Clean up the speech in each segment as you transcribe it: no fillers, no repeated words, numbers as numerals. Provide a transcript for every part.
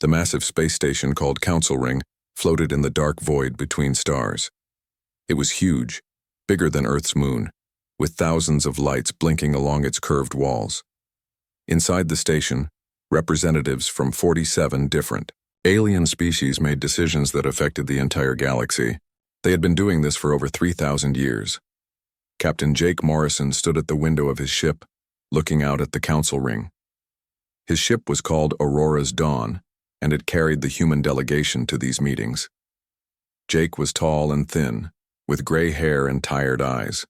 The massive space station called Council Ring floated in the dark void between stars. It was huge, bigger than Earth's moon, with thousands of lights blinking along its curved walls. Inside the station, representatives from 47 different alien species made decisions that affected the entire galaxy. They had been doing this for over 3,000 years. Captain Jake Morrison stood at the window of his ship, looking out at the council ring. His ship was called Aurora's Dawn, and it carried the human delegation to these meetings. Jake was tall and thin, with gray hair and tired eyes.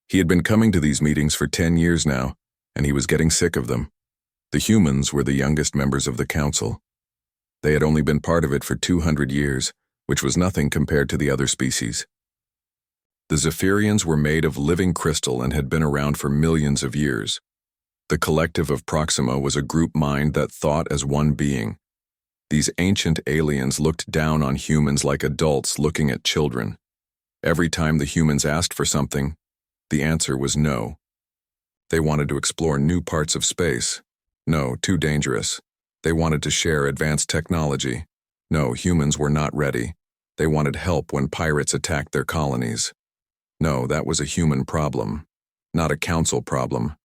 He had been coming to these meetings for 10 years now, and he was getting sick of them. The humans were the youngest members of the council. They had only been part of it for 200 years, which was nothing compared to the other species. The Zephyrians were made of living crystal and had been around for millions of years. The collective of Proxima was a group mind that thought as one being. These ancient aliens looked down on humans like adults looking at children. Every time the humans asked for something, the answer was no. They wanted to explore new parts of space. No, too dangerous. They wanted to share advanced technology. No, humans were not ready. They wanted help when pirates attacked their colonies. No, that was a human problem, not a council problem.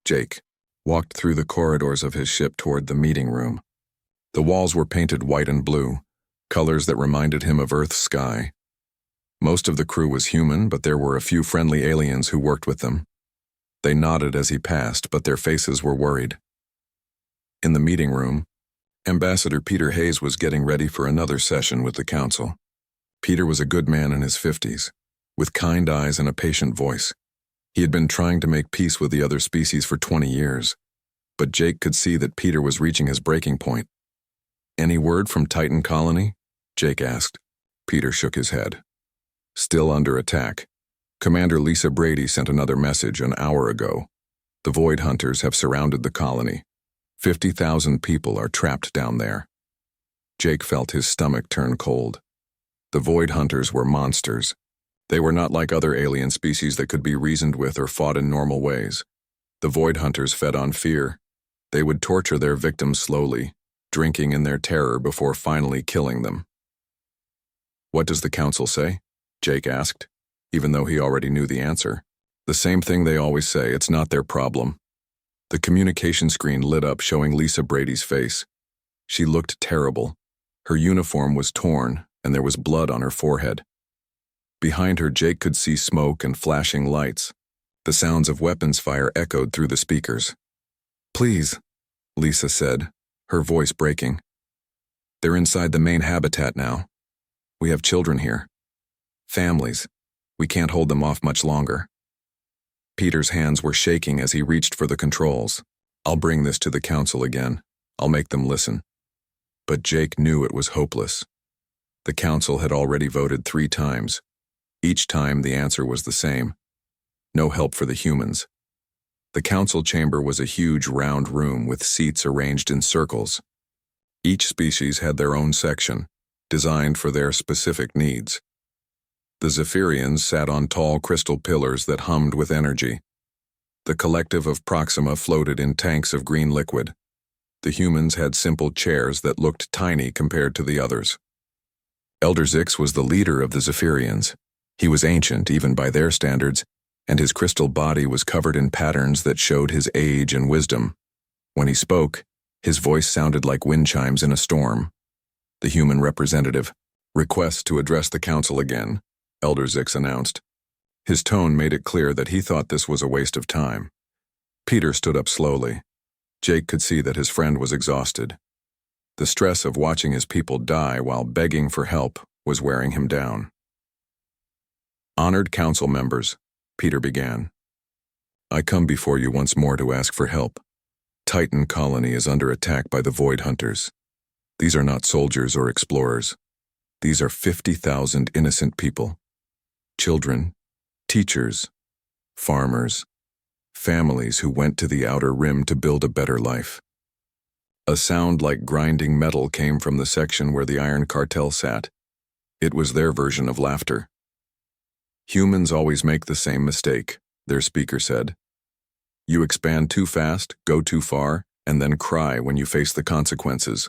Jake walked through the corridors of his ship toward the meeting room. The walls were painted white and blue, colors that reminded him of Earth's sky. Most of the crew was human, but there were a few friendly aliens who worked with them. They nodded as he passed, but their faces were worried. In the meeting room, Ambassador Peter Hayes was getting ready for another session with the council. Peter was a good man in his 50s, with kind eyes and a patient voice. He had been trying to make peace with the other species for 20 years, but Jake could see that Peter was reaching his breaking point. "Any word from Titan Colony?" Jake asked. Peter shook his head. "Still under attack. Commander Lisa Brady sent another message an hour ago. The Void Hunters have surrounded the colony. 50,000 people are trapped down there." Jake felt his stomach turn cold. The Void Hunters were monsters. They were not like other alien species that could be reasoned with or fought in normal ways. The Void Hunters fed on fear. They would torture their victims slowly, drinking in their terror before finally killing them. "What does the council say?" Jake asked, even though he already knew the answer. "The same thing they always say, it's not their problem." The communication screen lit up, showing Lisa Brady's face. She looked terrible. Her uniform was torn, and there was blood on her forehead. Behind her, Jake could see smoke and flashing lights. The sounds of weapons fire echoed through the speakers. "Please," Lisa said, her voice breaking. "They're inside the main habitat now. We have children here. Families. We can't hold them off much longer." Peter's hands were shaking as he reached for the controls. "I'll bring this to the council again. I'll make them listen." But Jake knew it was hopeless. The council had already voted 3 times. Each time the answer was the same. No help for the humans. The council chamber was a huge round room with seats arranged in circles. Each species had their own section, designed for their specific needs. The Zephyrians sat on tall crystal pillars that hummed with energy. The collective of Proxima floated in tanks of green liquid. The humans had simple chairs that looked tiny compared to the others. Elder Zix was the leader of the Zephyrians. He was ancient, even by their standards, and his crystal body was covered in patterns that showed his age and wisdom. When he spoke, his voice sounded like wind chimes in a storm. The human representative, "Request to address the council again," Elder Zix announced. His tone made it clear that he thought this was a waste of time. Peter stood up slowly. Jake could see that his friend was exhausted. The stress of watching his people die while begging for help was wearing him down. "Honored council members," Peter began. "I come before you once more to ask for help. Titan Colony is under attack by the Void Hunters. These are not soldiers or explorers. These are 50,000 innocent people. Children, teachers, farmers, families who went to the outer rim to build a better life." A sound like grinding metal came from the section where the Iron Cartel sat. It was their version of laughter. "Humans always make the same mistake," their speaker said. "You expand too fast, go too far, and then cry when you face the consequences.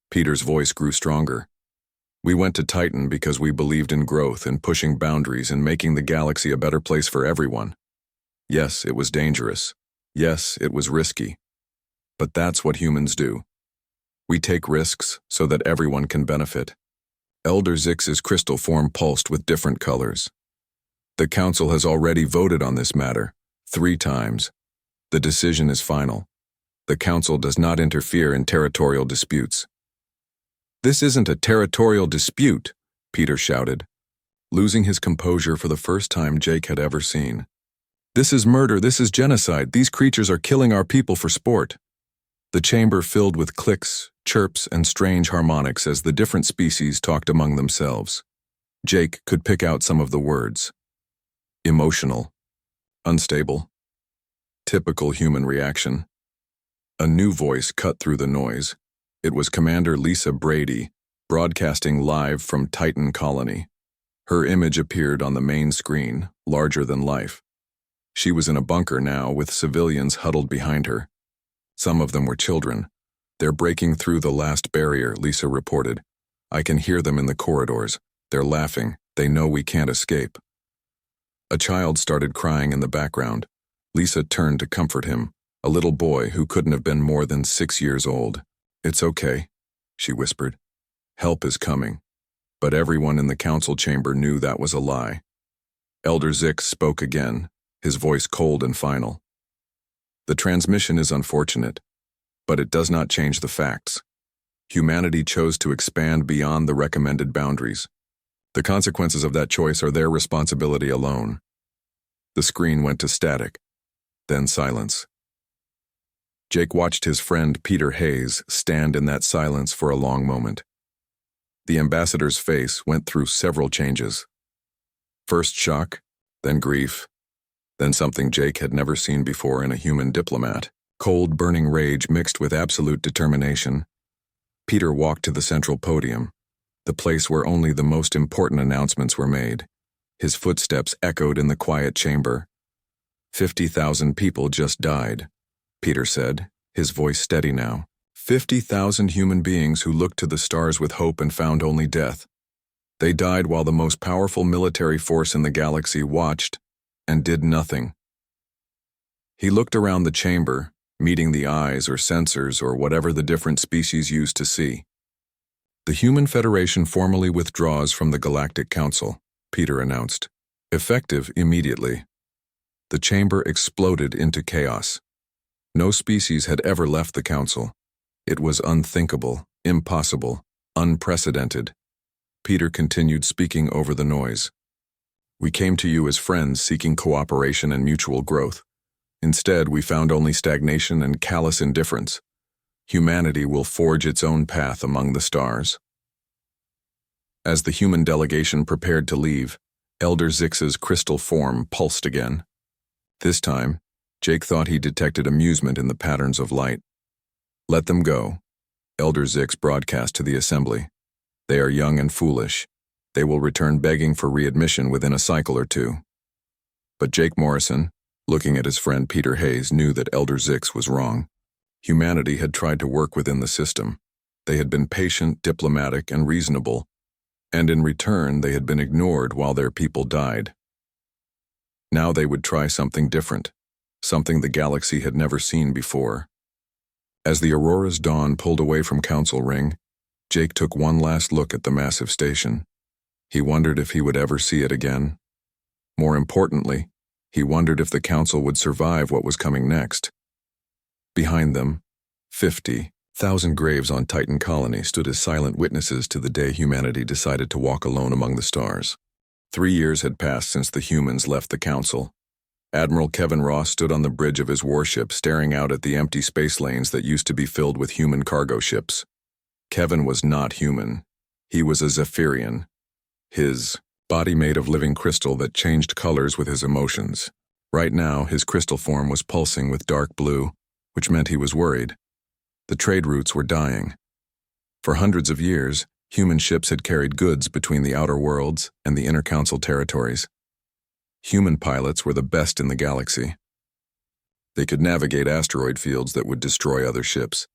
Peter's voice grew stronger. We went to Titan because we believed in growth and pushing boundaries and making the galaxy a better place for everyone. Yes, it was dangerous. Yes, it was risky. But that's what humans do. We take risks so that everyone can benefit. Elder Zix's crystal form pulsed with different colors. The Council has already voted on this matter, 3 times. The decision is final. The Council does not interfere in territorial disputes. This isn't a territorial dispute, Peter shouted, losing his composure for the first time Jake had ever seen. This is murder, this is genocide, these creatures are killing our people for sport. The chamber filled with clicks, chirps, and strange harmonics as the different species talked among themselves. Jake could pick out some of the words. Emotional. Unstable. Typical human reaction. A new voice cut through the noise. It was Commander Lisa Brady, broadcasting live from Titan Colony. Her image appeared on the main screen, larger than life. She was in a bunker now with civilians huddled behind her. Some of them were children. They're breaking through the last barrier, Lisa reported. I can hear them in the corridors. They're laughing. They know we can't escape. A child started crying in the background. Lisa turned to comfort him, a little boy who couldn't have been more than 6 years old. It's okay, she whispered. Help is coming. But everyone in the council chamber knew that was a lie. Elder Zix spoke again, his voice cold and final. The transmission is unfortunate, but it does not change the facts. Humanity chose to expand beyond the recommended boundaries. The consequences of that choice are their responsibility alone. The screen went to static, then silence. Jake watched his friend Peter Hayes stand in that silence for a long moment. The ambassador's face went through several changes. First shock, then grief, then something Jake had never seen before in a human diplomat. Cold, burning rage mixed with absolute determination. Peter walked to the central podium, the place where only the most important announcements were made. His footsteps echoed in the quiet chamber. 50,000 people just died, Peter said, his voice steady now. 50,000 human beings who looked to the stars with hope and found only death. They died while the most powerful military force in the galaxy watched and did nothing. He looked around the chamber, meeting the eyes or sensors or whatever the different species used to see. The Human Federation formally withdraws from the Galactic Council, Peter announced, effective immediately. The chamber exploded into chaos. No species had ever left the Council. It was unthinkable, impossible, unprecedented. Peter continued speaking over the noise. We came to you as friends seeking cooperation and mutual growth. Instead, we found only stagnation and callous indifference. Humanity will forge its own path among the stars. As the human delegation prepared to leave, Elder Zix's crystal form pulsed again. This time, Jake thought he detected amusement in the patterns of light. Let them go, Elder Zix broadcast to the assembly. They are young and foolish. They will return begging for readmission within a cycle or 2. But Jake Morrison, looking at his friend Peter Hayes, knew that Elder Zix was wrong. Humanity had tried to work within the system. They had been patient, diplomatic, and reasonable, and in return they had been ignored while their people died. Now they would try something different, something the galaxy had never seen before. As the Aurora's dawn pulled away from Council Ring, Jake took one last look at the massive station. He wondered if he would ever see it again. More importantly, he wondered if the Council would survive what was coming next. Behind them, 50,000 graves on Titan Colony stood as silent witnesses to the day humanity decided to walk alone among the stars. 3 years had passed since the humans left the Council. Admiral Kevin Ross stood on the bridge of his warship staring out at the empty space lanes that used to be filled with human cargo ships. Kevin was not human. He was a Zephyrian. His body made of living crystal that changed colors with his emotions. Right now, his crystal form was pulsing with dark blue, which meant he was worried. The trade routes were dying. For hundreds of years, human ships had carried goods between the outer worlds and the inner council territories. Human pilots were the best in the galaxy. They could navigate asteroid fields that would destroy other ships.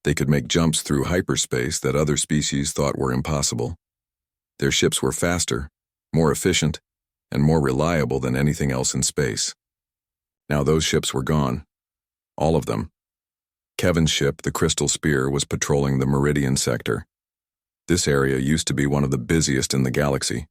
They could make jumps through hyperspace that other species thought were impossible. Their ships were faster, more efficient, and more reliable than anything else in space. Now those ships were gone. All of them. Kevin's ship, the Crystal Spear, was patrolling the Meridian sector. This area used to be one of the busiest in the galaxy.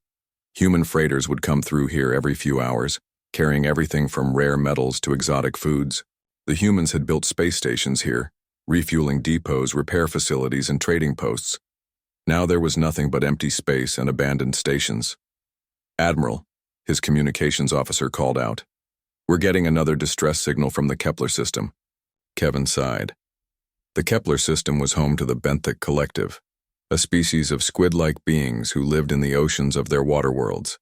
Human freighters would come through here every few hours, carrying everything from rare metals to exotic foods. The humans had built space stations here, refueling depots, repair facilities, and trading posts. Now there was nothing but empty space and abandoned stations. "Admiral," his communications officer called out. "We're getting another distress signal from the Kepler system." Kevin sighed. The Kepler system was home to the Benthic Collective, a species of squid-like beings who lived in the oceans of their water worlds.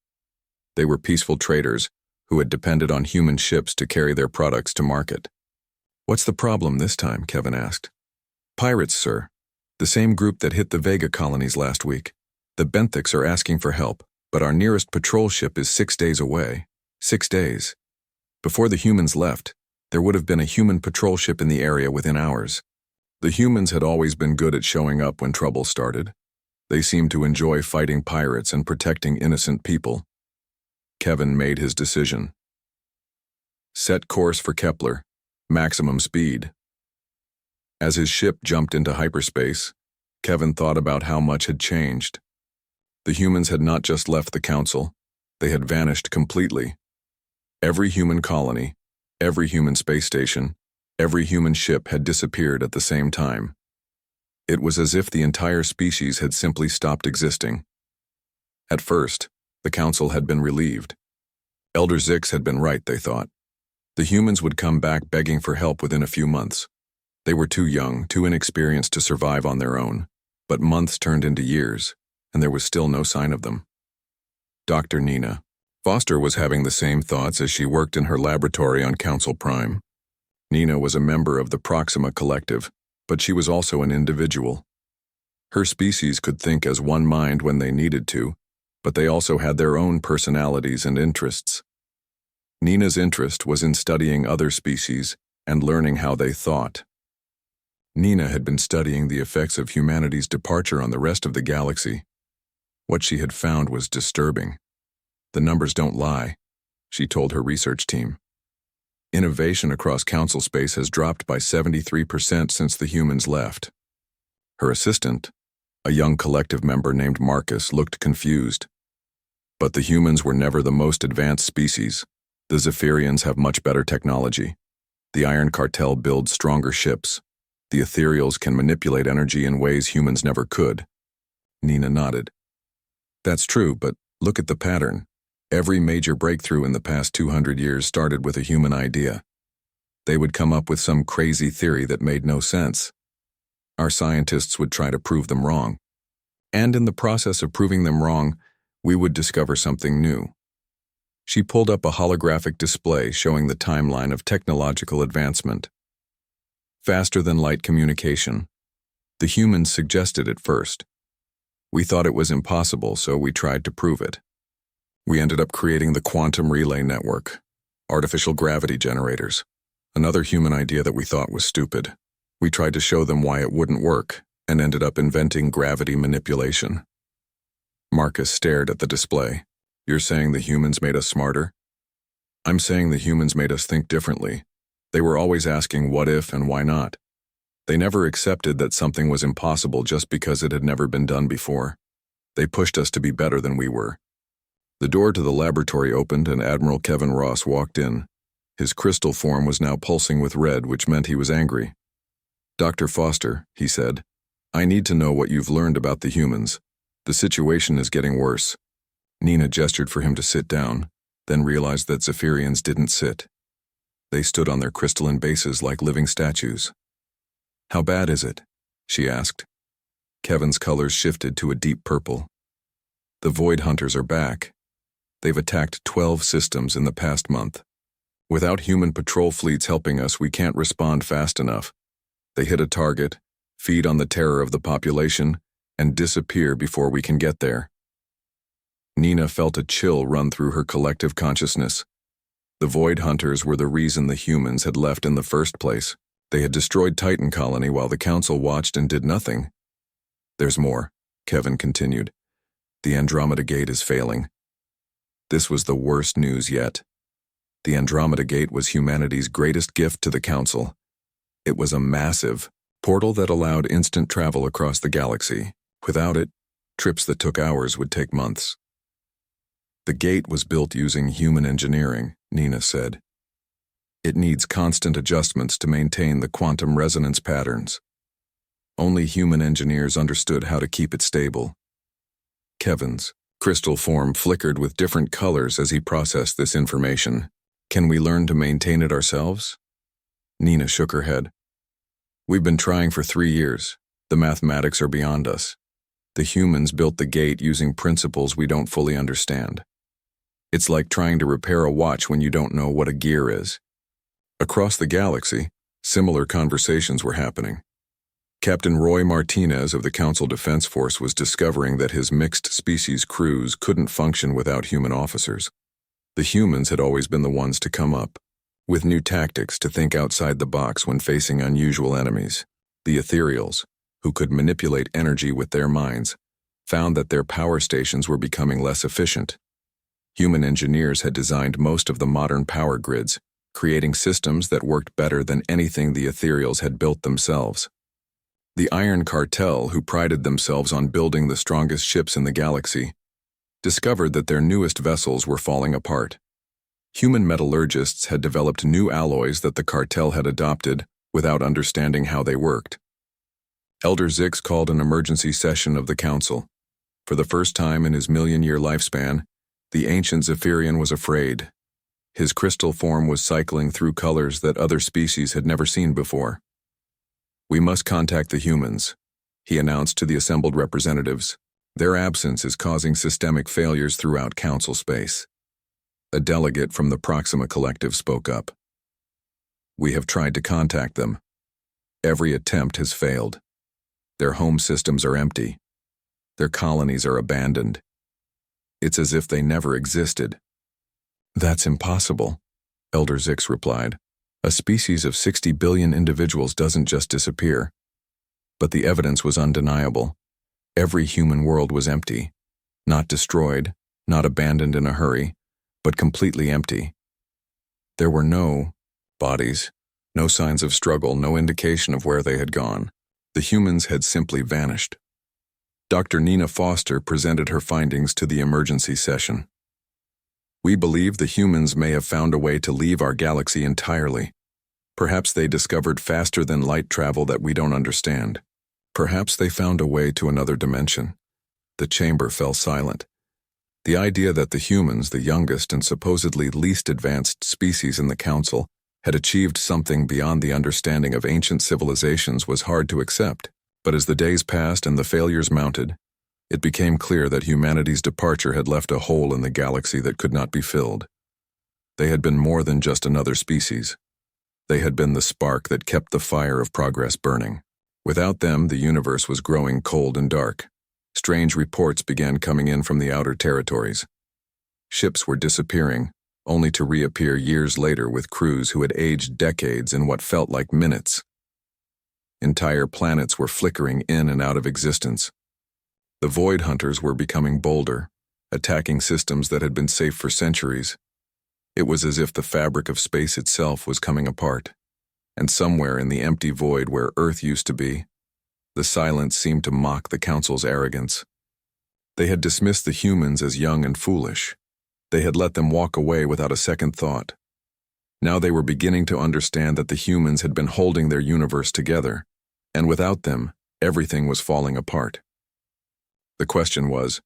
They were peaceful traders who had depended on human ships to carry their products to market. "What's the problem this time?" Kevin asked. "Pirates, sir. The same group that hit the Vega colonies last week. The Benthics are asking for help, but our nearest patrol ship is 6 days away. 6 days. Before the humans left, there would have been a human patrol ship in the area within hours. The humans had always been good at showing up when trouble started. They seemed to enjoy fighting pirates and protecting innocent people." Kevin made his decision. Set course for Kepler. Maximum speed. As his ship jumped into hyperspace, Kevin thought about how much had changed. The humans had not just left the council, they had vanished completely. Every human colony, every human space station, every human ship had disappeared at the same time. It was as if the entire species had simply stopped existing. At first, the council had been relieved. Elder Zix had been right, they thought. The humans would come back begging for help within a few months. They were too young, too inexperienced to survive on their own, but months turned into years, and there was still no sign of them. Dr. Nina Foster was having the same thoughts as she worked in her laboratory on Council Prime. Nina was a member of the Proxima Collective, but she was also an individual. Her species could think as one mind when they needed to, but they also had their own personalities and interests. Nina's interest was in studying other species and learning how they thought. Nina had been studying the effects of humanity's departure on the rest of the galaxy. What she had found was disturbing. "The numbers don't lie," she told her research team. "Innovation across council space has dropped by 73% since the humans left." Her assistant, a young collective member named Marcus, looked confused. "But the humans were never the most advanced species. The Zephyrians have much better technology. The Iron Cartel builds stronger ships. The Ethereals can manipulate energy in ways humans never could." Nina nodded. "That's true, but look at the pattern. Every major breakthrough in the past 200 years started with a human idea. They would come up with some crazy theory that made no sense. Our scientists would try to prove them wrong. And in the process of proving them wrong, we would discover something new." She pulled up a holographic display showing the timeline of technological advancement. Faster-than-light communication. The humans suggested it first. We thought it was impossible, so we tried to prove it. We ended up creating the quantum relay network, artificial gravity generators, another human idea that we thought was stupid. We tried to show them why it wouldn't work, and ended up inventing gravity manipulation. Marcus stared at the display. "You're saying the humans made us smarter?" "I'm saying the humans made us think differently. They were always asking what if and why not. They never accepted that something was impossible just because it had never been done before. They pushed us to be better than we were." The door to the laboratory opened and Admiral Kevin Ross walked in. His crystal form was now pulsing with red, which meant he was angry. "Dr. Foster," he said, "I need to know what you've learned about the humans. The situation is getting worse." Nina gestured for him to sit down, then realized that Zephyrians didn't sit. They stood on their crystalline bases like living statues. "How bad is it?" she asked. Kevin's colors shifted to a deep purple. "The Void Hunters are back. They've attacked 12 systems in the past month. Without human patrol fleets helping us, we can't respond fast enough. They hit a target, feed on the terror of the population, and disappear before we can get there." Nina felt a chill run through her collective consciousness. The Void Hunters were the reason the humans had left in the first place. They had destroyed Titan Colony while the Council watched and did nothing. There's more, Kevin continued. The Andromeda Gate is failing. This was the worst news yet. The Andromeda Gate was humanity's greatest gift to the Council. It was a massive portal that allowed instant travel across the galaxy. Without it, trips that took hours would take months. The gate was built using human engineering, Nina said. It needs constant adjustments to maintain the quantum resonance patterns. Only human engineers understood how to keep it stable. Kevin's crystal form flickered with different colors as he processed this information. Can we learn to maintain it ourselves? Nina shook her head. We've been trying for 3 years. The mathematics are beyond us. The humans built the gate using principles we don't fully understand. It's like trying to repair a watch when you don't know what a gear is. Across the galaxy, similar conversations were happening. Captain Roy Martinez of the Council Defense Force was discovering that his mixed-species crews couldn't function without human officers. The humans had always been the ones to come up with new tactics, to think outside the box when facing unusual enemies. The ethereals, who could manipulate energy with their minds, found that their power stations were becoming less efficient. Human engineers had designed most of the modern power grids, creating systems that worked better than anything the ethereals had built themselves. The Iron Cartel, who prided themselves on building the strongest ships in the galaxy, discovered that their newest vessels were falling apart. Human metallurgists had developed new alloys that the cartel had adopted without understanding how they worked. Elder Zix called an emergency session of the Council. For the first time in his million-year lifespan, the ancient Zephyrian was afraid. His crystal form was cycling through colors that other species had never seen before. We must contact the humans, he announced to the assembled representatives. Their absence is causing systemic failures throughout Council space. A delegate from the Proxima Collective spoke up. We have tried to contact them. Every attempt has failed. Their home systems are empty. Their colonies are abandoned. It's as if they never existed. That's impossible, Elder Zix replied. A species of 60 billion individuals doesn't just disappear. But the evidence was undeniable. Every human world was empty. Not destroyed, not abandoned in a hurry, but completely empty. There were no bodies, no signs of struggle, no indication of where they had gone. The humans had simply vanished. Dr. Nina Foster presented her findings to the emergency session. We believe the humans may have found a way to leave our galaxy entirely. Perhaps they discovered faster than light travel that we don't understand. Perhaps they found a way to another dimension. The chamber fell silent. The idea that the humans, the youngest and supposedly least advanced species in the Council, had achieved something beyond the understanding of ancient civilizations was hard to accept. But as the days passed and the failures mounted, it became clear that humanity's departure had left a hole in the galaxy that could not be filled. They had been more than just another species. They had been the spark that kept the fire of progress burning. Without them, the universe was growing cold and dark. Strange reports began coming in from the outer territories. Ships were disappearing, only to reappear years later with crews who had aged decades in what felt like minutes. Entire planets were flickering in and out of existence. The Void Hunters were becoming bolder, attacking systems that had been safe for centuries. It was as if the fabric of space itself was coming apart, and somewhere in the empty void where Earth used to be, the silence seemed to mock the Council's arrogance. They had dismissed the humans as young and foolish. They had let them walk away without a second thought. Now they were beginning to understand that the humans had been holding their universe together, and without them, everything was falling apart. The question was,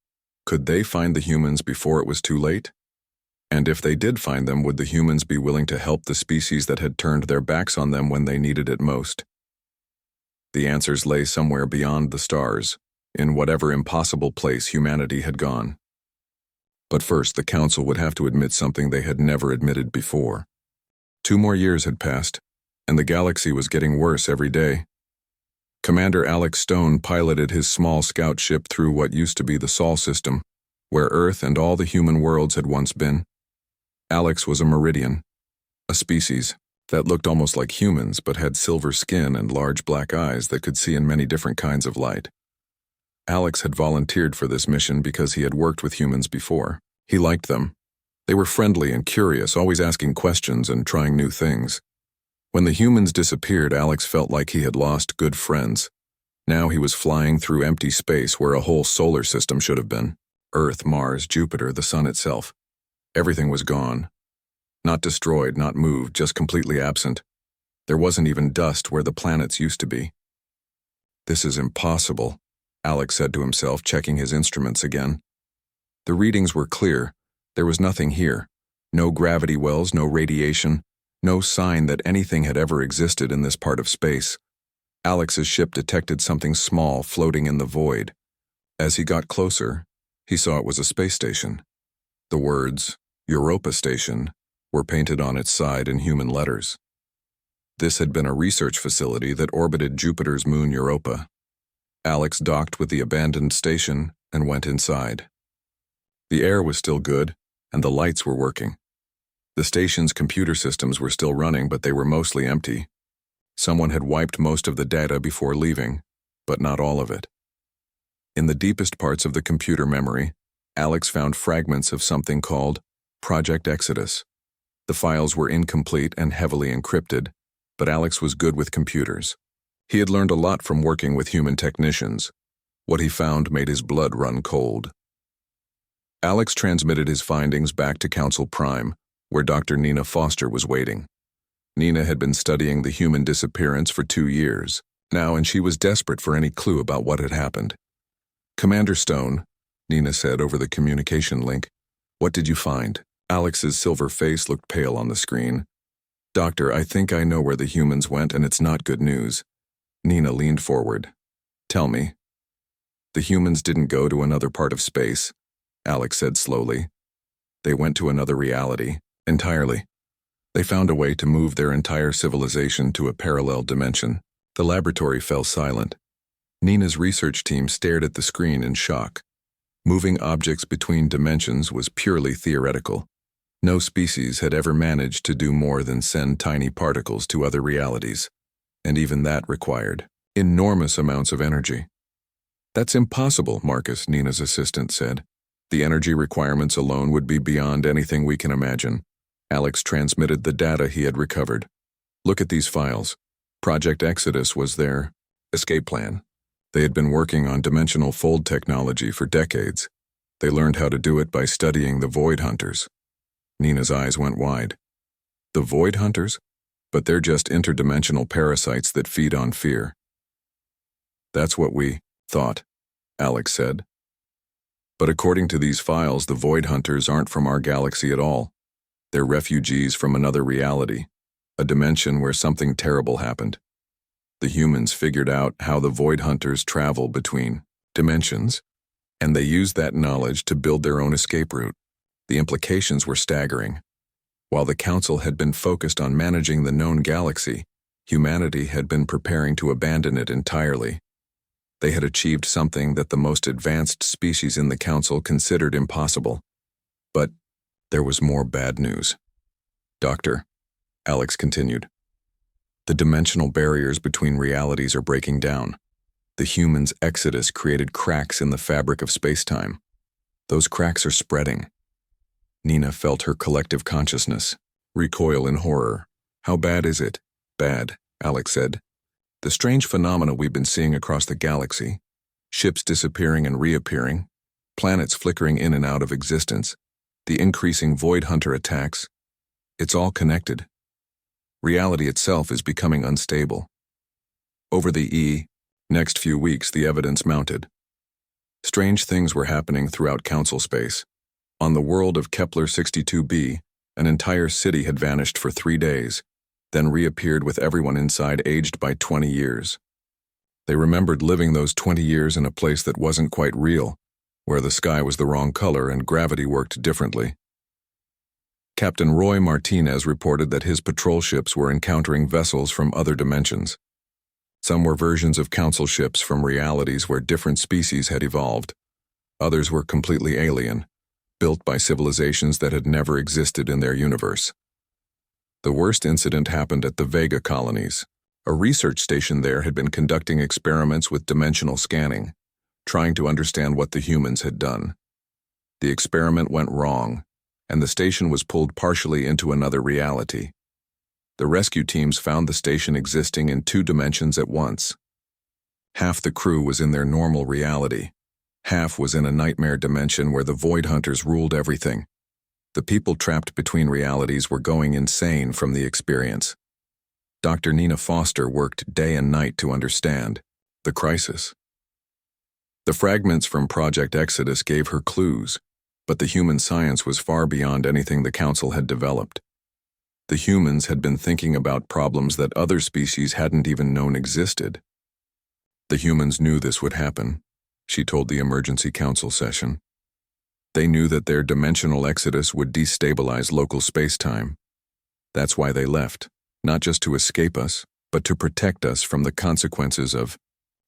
could they find the humans before it was too late? And if they did find them, would the humans be willing to help the species that had turned their backs on them when they needed it most? The answers lay somewhere beyond the stars, in whatever impossible place humanity had gone. But first, the Council would have to admit something they had never admitted before. 2 more years had passed, and the galaxy was getting worse every day. Commander Alex Stone piloted his small scout ship through what used to be the Sol system, where Earth and all the human worlds had once been. Alex was a Meridian, a species, that looked almost like humans but had silver skin and large black eyes that could see in many different kinds of light. Alex had volunteered for this mission because he had worked with humans before. He liked them. They were friendly and curious, always asking questions and trying new things. When the humans disappeared, Alex felt like he had lost good friends. Now he was flying through empty space where a whole solar system should have been. Earth, Mars, Jupiter, the sun itself. Everything was gone. Not destroyed, not moved, just completely absent. There wasn't even dust where the planets used to be. This is impossible, Alex said to himself, checking his instruments again. The readings were clear. There was nothing here. No gravity wells, no radiation, no sign that anything had ever existed in this part of space. Alex's ship detected something small floating in the void. As he got closer, he saw it was a space station. The words, Europa Station, were painted on its side in human letters. This had been a research facility that orbited Jupiter's moon Europa. Alex docked with the abandoned station and went inside. The air was still good, and the lights were working. The station's computer systems were still running, but they were mostly empty. Someone had wiped most of the data before leaving, but not all of it. In the deepest parts of the computer memory, Alex found fragments of something called Project Exodus. The files were incomplete and heavily encrypted, but Alex was good with computers. He had learned a lot from working with human technicians. What he found made his blood run cold. Alex transmitted his findings back to Council Prime, where Dr. Nina Foster was waiting. Nina had been studying the human disappearance for 2 years now, and she was desperate for any clue about what had happened. "Commander Stone," Nina said over the communication link, "what did you find?" Alex's silver face looked pale on the screen. "Doctor, I think I know where the humans went, and it's not good news." Nina leaned forward. "Tell me." "The humans didn't go to another part of space," Alex said slowly. "They went to another reality, entirely. They found a way to move their entire civilization to a parallel dimension." The laboratory fell silent. Nina's research team stared at the screen in shock. Moving objects between dimensions was purely theoretical. No species had ever managed to do more than send tiny particles to other realities, and even that required enormous amounts of energy. "That's impossible," Marcus, Nina's assistant, said. "The energy requirements alone would be beyond anything we can imagine." Alex transmitted the data he had recovered. "Look at these files. Project Exodus was their escape plan. They had been working on dimensional fold technology for decades. They learned how to do it by studying the Void Hunters." Nina's eyes went wide. "The Void Hunters? But they're just interdimensional parasites that feed on fear." "That's what we thought," Alex said. "But according to these files, the Void Hunters aren't from our galaxy at all. They're refugees from another reality, a dimension where something terrible happened. The humans figured out how the Void Hunters travel between dimensions, and they used that knowledge to build their own escape route. The implications were staggering. While the Council had been focused on managing the known galaxy, humanity had been preparing to abandon it entirely. They had achieved something that the most advanced species in the Council considered impossible. But there was more bad news. "Doctor," Alex continued, "the dimensional barriers between realities are breaking down. The humans' exodus created cracks in the fabric of space-time. Those cracks are spreading." Nina felt her collective consciousness recoil in horror. "How bad is it?" "Bad," Alex said. "The strange phenomena we've been seeing across the galaxy, ships disappearing and reappearing, planets flickering in and out of existence, the increasing Void Hunter attacks, it's all connected. Reality itself is becoming unstable." Over the next few weeks, the evidence mounted. Strange things were happening throughout Council space. On the world of Kepler 62b, an entire city had vanished for 3 days, then reappeared with everyone inside aged by 20 years. They remembered living those 20 years in a place that wasn't quite real, where the sky was the wrong color and gravity worked differently. Captain Roy Martinez reported that his patrol ships were encountering vessels from other dimensions. Some were versions of Council ships from realities where different species had evolved. Others were completely alien, built by civilizations that had never existed in their universe. The worst incident happened at the Vega colonies. A research station there had been conducting experiments with dimensional scanning, trying to understand what the humans had done. The experiment went wrong, and the station was pulled partially into another reality. The rescue teams found the station existing in 2 dimensions at once. Half the crew was in their normal reality. Half was in a nightmare dimension where the Void Hunters ruled everything. The people trapped between realities were going insane from the experience. Dr. Nina Foster worked day and night to understand the crisis. The fragments from Project Exodus gave her clues, but the human science was far beyond anything the Council had developed. The humans had been thinking about problems that other species hadn't even known existed. The humans knew this would happen, she told the emergency council session. They knew that their dimensional exodus would destabilize local space-time. That's why they left, not just to escape us, but to protect us from the consequences of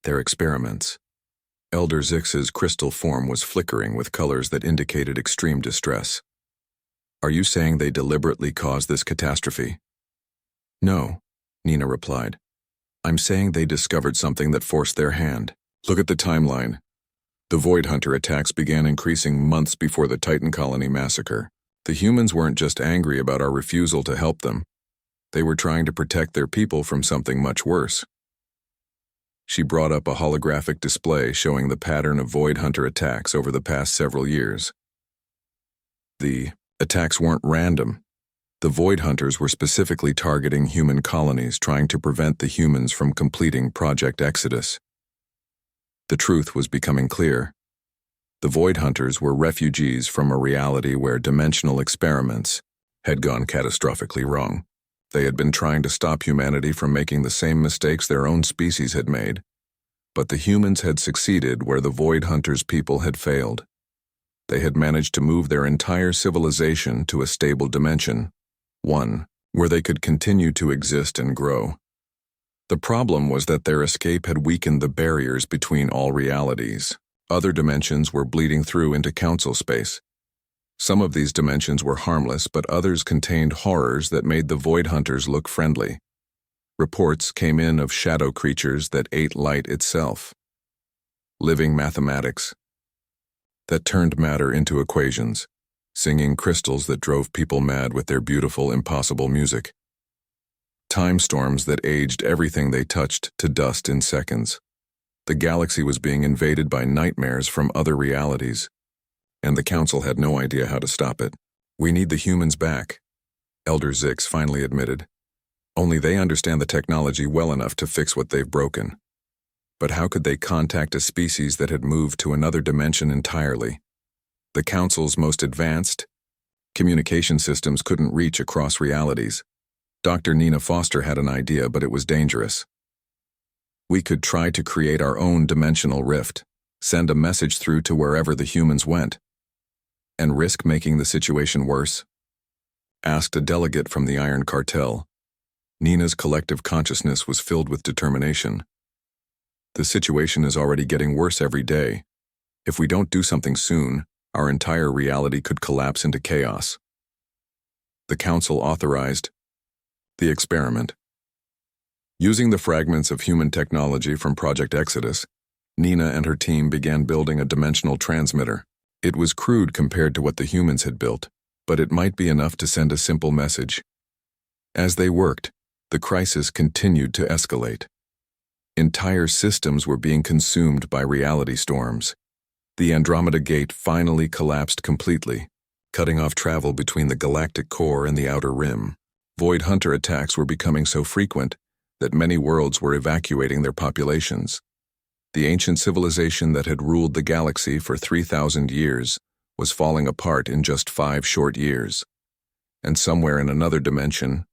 their experiments. Elder Zix's crystal form was flickering with colors that indicated extreme distress. Are you saying they deliberately caused this catastrophe? No, Nina replied. I'm saying they discovered something that forced their hand. Look at the timeline. The Void Hunter attacks began increasing months before the Titan colony massacre. The humans weren't just angry about our refusal to help them. They were trying to protect their people from something much worse. She brought up a holographic display showing the pattern of Void Hunter attacks over the past several years. The attacks weren't random. The Void Hunters were specifically targeting human colonies, trying to prevent the humans from completing Project Exodus. The truth was becoming clear. The Void Hunters were refugees from a reality where dimensional experiments had gone catastrophically wrong. They had been trying to stop humanity from making the same mistakes their own species had made. But the humans had succeeded where the Void Hunters' people had failed. They had managed to move their entire civilization to a stable dimension, one where they could continue to exist and grow. The problem was that their escape had weakened the barriers between all realities. Other dimensions were bleeding through into council space. Some of these dimensions were harmless, but others contained horrors that made the Void Hunters look friendly. Reports came in of shadow creatures that ate light itself. Living mathematics that turned matter into equations, singing crystals that drove people mad with their beautiful, impossible music. Time storms that aged everything they touched to dust in seconds. The galaxy was being invaded by nightmares from other realities, and the Council had no idea how to stop it. We need the humans back, Elder Zix finally admitted. Only they understand the technology well enough to fix what they've broken. But how could they contact a species that had moved to another dimension entirely? The Council's most advanced communication systems couldn't reach across realities. Dr. Nina Foster had an idea, but it was dangerous. We could try to create our own dimensional rift, send a message through to wherever the humans went, and risk making the situation worse? Asked a delegate from the Iron Cartel. Nina's collective consciousness was filled with determination. The situation is already getting worse every day. If we don't do something soon, our entire reality could collapse into chaos. The Council authorized the experiment. Using the fragments of human technology from Project Exodus, Nina and her team began building a dimensional transmitter. It was crude compared to what the humans had built, but it might be enough to send a simple message. As they worked, the crisis continued to escalate. Entire systems were being consumed by reality storms. The Andromeda Gate finally collapsed completely, cutting off travel between the galactic core and the outer rim. Void Hunter attacks were becoming so frequent that many worlds were evacuating their populations. The ancient civilization that had ruled the galaxy for 3,000 years was falling apart in just 5 short years. And somewhere in another dimension,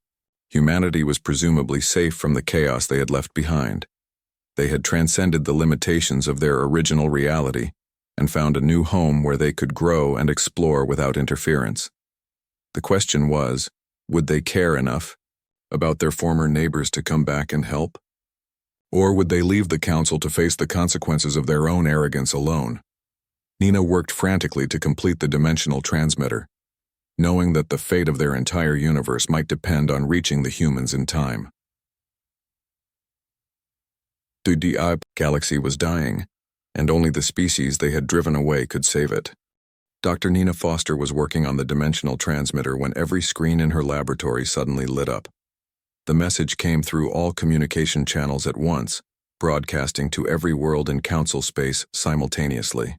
humanity was presumably safe from the chaos they had left behind. They had transcended the limitations of their original reality and found a new home where they could grow and explore without interference. The question was, would they care enough about their former neighbors to come back and help? Or would they leave the Council to face the consequences of their own arrogance alone? Nina worked frantically to complete the dimensional transmitter. knowing that the fate of their entire universe might depend on reaching the humans in time. The Diab galaxy was dying, and only the species they had driven away could save it. Dr. Nina Foster was working on the dimensional transmitter when every screen in her laboratory suddenly lit up. The message came through all communication channels at once, broadcasting to every world in council space simultaneously.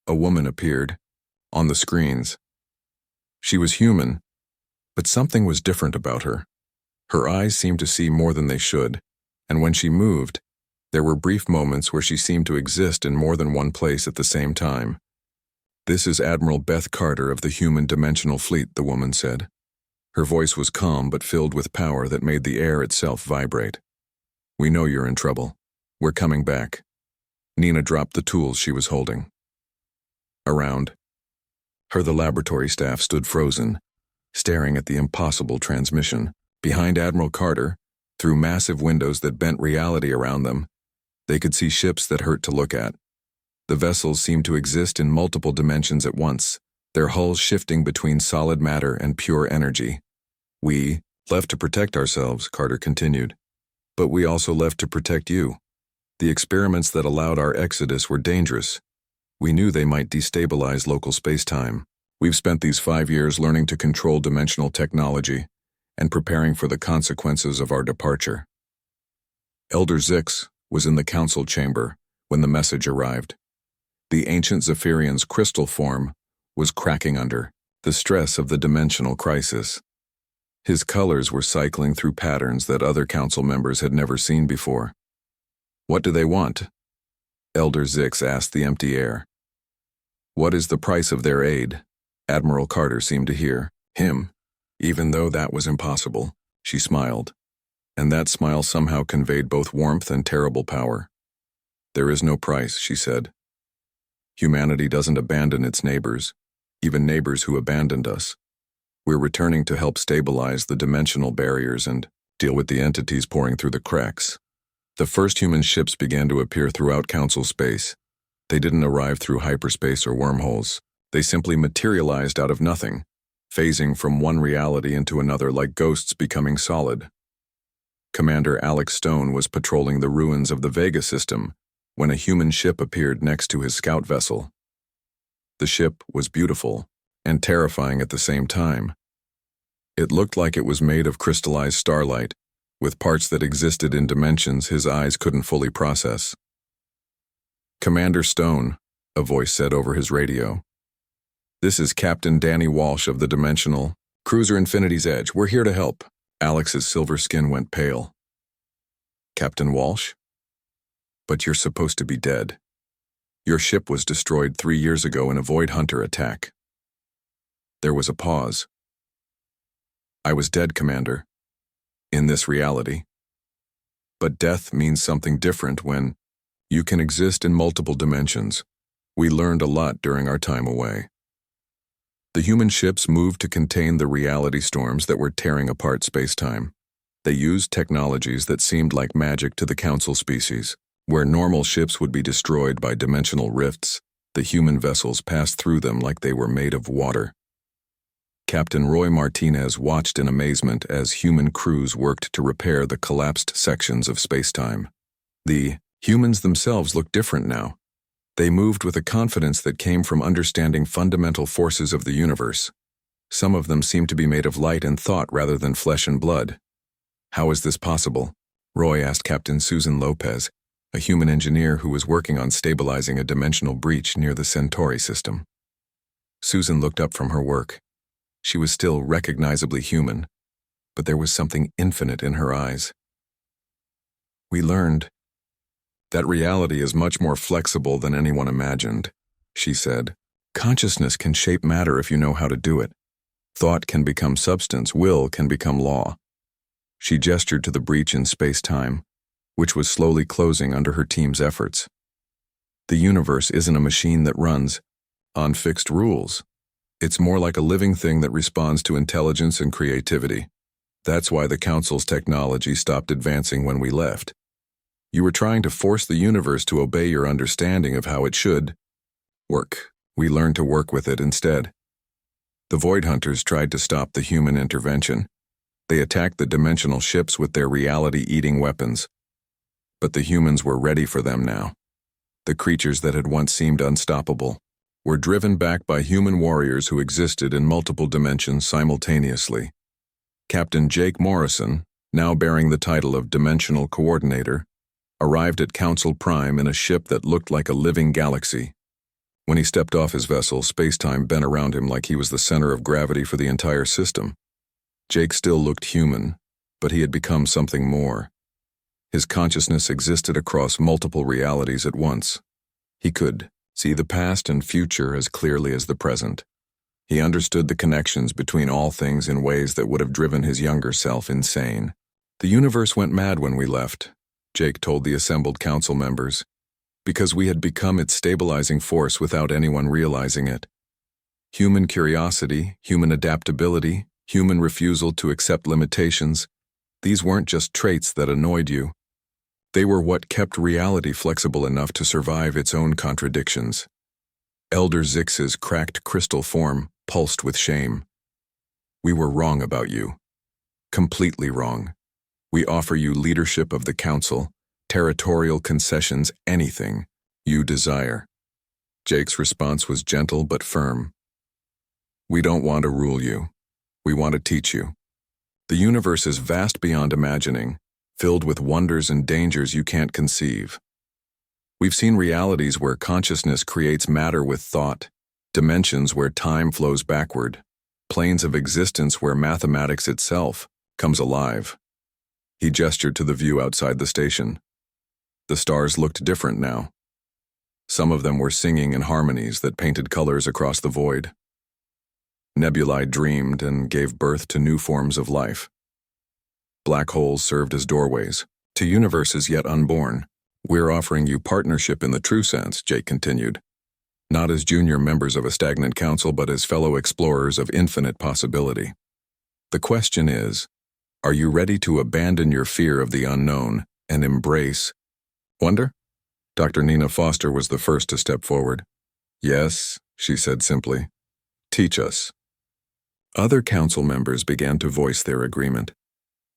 A woman appeared on the screens. She was human, but something was different about her. Her eyes seemed to see more than they should, and when she moved, there were brief moments where she seemed to exist in more than one place at the same time. "This is Admiral Beth Carter of the Human Dimensional Fleet," the woman said. Her voice was calm but filled with power that made the air itself vibrate. "We know you're in trouble. We're coming back." Nina dropped the tools she was holding. Around her, the laboratory staff stood frozen, staring at the impossible transmission. Behind Admiral Carter, through massive windows that bent reality around them, they could see ships that hurt to look at. The vessels seemed to exist in multiple dimensions at once, their hulls shifting between solid matter and pure energy. "We left to protect ourselves," Carter continued. "But we also left to protect you. The experiments that allowed our exodus were dangerous. We knew they might destabilize local space-time. We've spent these 5 years learning to control dimensional technology and preparing for the consequences of our departure." Elder Zix was in the council chamber when the message arrived. The ancient Zephyrian's crystal form was cracking under the stress of the dimensional crisis. His colors were cycling through patterns that other council members had never seen before. "What do they want?" Elder Zix asked the empty air. "What is the price of their aid?" Admiral Carter seemed to hear him. Even though that was impossible, she smiled, and that smile somehow conveyed both warmth and terrible power. "There is no price," she said. "Humanity doesn't abandon its neighbors, even neighbors who abandoned us. We're returning to help stabilize the dimensional barriers and deal with the entities pouring through the cracks." The first human ships began to appear throughout council space. They didn't arrive through hyperspace or wormholes. They simply materialized out of nothing, phasing from one reality into another like ghosts becoming solid. Commander Alex Stone was patrolling the ruins of the Vega system when a human ship appeared next to his scout vessel. The ship was beautiful and terrifying at the same time. It looked like it was made of crystallized starlight, with parts that existed in dimensions his eyes couldn't fully process. "Commander Stone," a voice said over his radio. "This is Captain Danny Walsh of the Dimensional Cruiser Infinity's Edge. We're here to help." Alex's silver skin went pale. "Captain Walsh? But you're supposed to be dead. Your ship was destroyed 3 years ago in a Void Hunter attack." There was a pause. "I was dead, Commander. In this reality. But death means something different when you can exist in multiple dimensions. We learned a lot during our time away." The human ships moved to contain the reality storms that were tearing apart space-time. They used technologies that seemed like magic to the council species. Where normal ships would be destroyed by dimensional rifts, the human vessels passed through them like they were made of water. Captain Roy Martinez watched in amazement as human crews worked to repair the collapsed sections of space-time. The humans themselves looked different now. They moved with a confidence that came from understanding fundamental forces of the universe. Some of them seemed to be made of light and thought rather than flesh and blood. "How is this possible?" Roy asked Captain Susan Lopez, a human engineer who was working on stabilizing a dimensional breach near the Centauri system. Susan looked up from her work. She was still recognizably human, but there was something infinite in her eyes. "We learned that reality is much more flexible than anyone imagined," she said. "Consciousness can shape matter if you know how to do it. Thought can become substance, will can become law." She gestured to the breach in space-time, which was slowly closing under her team's efforts. "The universe isn't a machine that runs on fixed rules. It's more like a living thing that responds to intelligence and creativity. That's why the Council's technology stopped advancing when we left. You were trying to force the universe to obey your understanding of how it should work. We learned to work with it instead." The Void Hunters tried to stop the human intervention. They attacked the dimensional ships with their reality-eating weapons. But the humans were ready for them now. The creatures that had once seemed unstoppable were driven back by human warriors who existed in multiple dimensions simultaneously. Captain Jake Morrison, now bearing the title of Dimensional Coordinator, arrived at Council Prime in a ship that looked like a living galaxy. When he stepped off his vessel, space-time bent around him like he was the center of gravity for the entire system. Jake still looked human, but he had become something more. His consciousness existed across multiple realities at once. He could see the past and future as clearly as the present. He understood the connections between all things in ways that would have driven his younger self insane. "The universe went mad when we left," Jake told the assembled council members, "because we had become its stabilizing force without anyone realizing it. Human curiosity, human adaptability, human refusal to accept limitations, these weren't just traits that annoyed you. They were what kept reality flexible enough to survive its own contradictions." Elder Zix's cracked crystal form pulsed with shame. "We were wrong about you. Completely wrong. We offer you leadership of the council, territorial concessions, anything you desire." Jake's response was gentle but firm. "We don't want to rule you. We want to teach you. The universe is vast beyond imagining, filled with wonders and dangers you can't conceive. We've seen realities where consciousness creates matter with thought, dimensions where time flows backward, planes of existence where mathematics itself comes alive." He gestured to the view outside the station. The stars looked different now. Some of them were singing in harmonies that painted colors across the void. Nebulae dreamed and gave birth to new forms of life. Black holes served as doorways to universes yet unborn. "We're offering you partnership in the true sense," Jake continued. "Not as junior members of a stagnant council, but as fellow explorers of infinite possibility. The question is, are you ready to abandon your fear of the unknown and embrace wonder?" Dr. Nina Foster was the first to step forward. "Yes," she said simply. "Teach us." Other council members began to voice their agreement.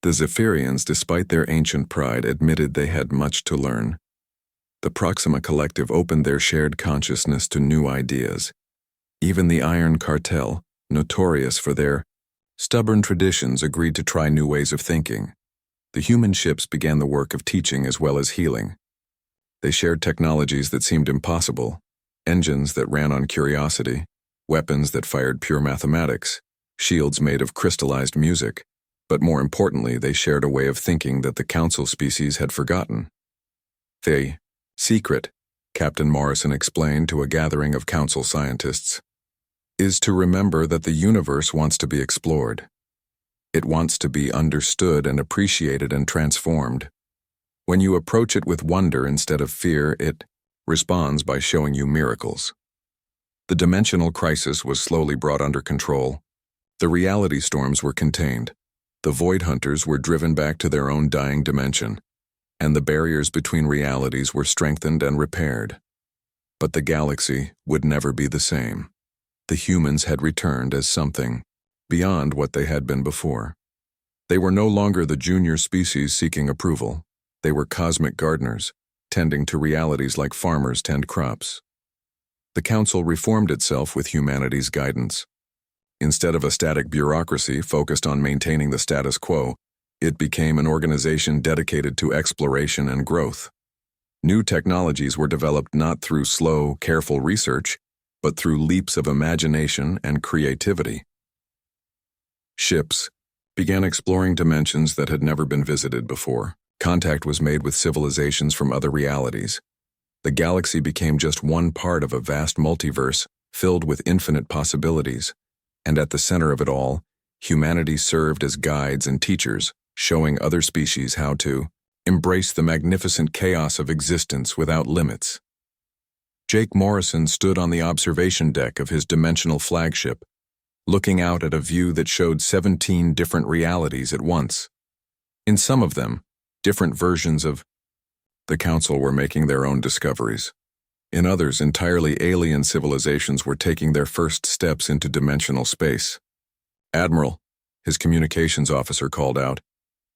The Zephyrians, despite their ancient pride, admitted they had much to learn. The Proxima Collective opened their shared consciousness to new ideas. Even the Iron Cartel, notorious for their stubborn traditions, agreed to try new ways of thinking. The human ships began the work of teaching as well as healing. They shared technologies that seemed impossible, engines that ran on curiosity, weapons that fired pure mathematics, shields made of crystallized music, but more importantly, they shared a way of thinking that the council species had forgotten. "The secret," Captain Morrison explained to a gathering of council scientists, "is to remember that the universe wants to be explored. It wants to be understood and appreciated and transformed. When you approach it with wonder instead of fear, it responds by showing you miracles." The dimensional crisis was slowly brought under control. The reality storms were contained. The Void Hunters were driven back to their own dying dimension, and the barriers between realities were strengthened and repaired. But the galaxy would never be the same. The humans had returned as something beyond what they had been before. They were no longer the junior species seeking approval. They were cosmic gardeners, tending to realities like farmers tend crops. The council reformed itself with humanity's guidance. Instead of a static bureaucracy focused on maintaining the status quo, it became an organization dedicated to exploration and growth. New technologies were developed not through slow, careful research, but through leaps of imagination and creativity. Ships began exploring dimensions that had never been visited before. Contact was made with civilizations from other realities. The galaxy became just one part of a vast multiverse filled with infinite possibilities. And at the center of it all, humanity served as guides and teachers, showing other species how to embrace the magnificent chaos of existence without limits. Jake Morrison stood on the observation deck of his dimensional flagship, looking out at a view that showed 17 different realities at once. In some of them, different versions of the council were making their own discoveries. In others, entirely alien civilizations were taking their first steps into dimensional space. "Admiral," his communications officer called out,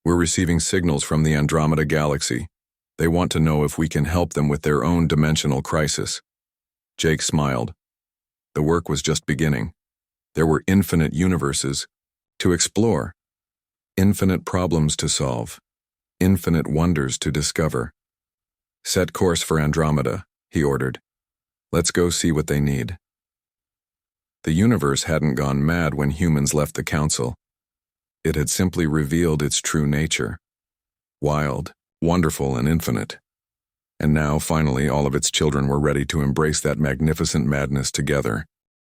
"we're receiving signals from the Andromeda Galaxy. They want to know if we can help them with their own dimensional crisis." Jake smiled. The work was just beginning. There were infinite universes to explore, infinite problems to solve, infinite wonders to discover. "Set course for Andromeda," he ordered. "Let's go see what they need." The universe hadn't gone mad when humans left the Council. It had simply revealed its true nature. Wild, wonderful, and infinite. And now, finally, all of its children were ready to embrace that magnificent madness together.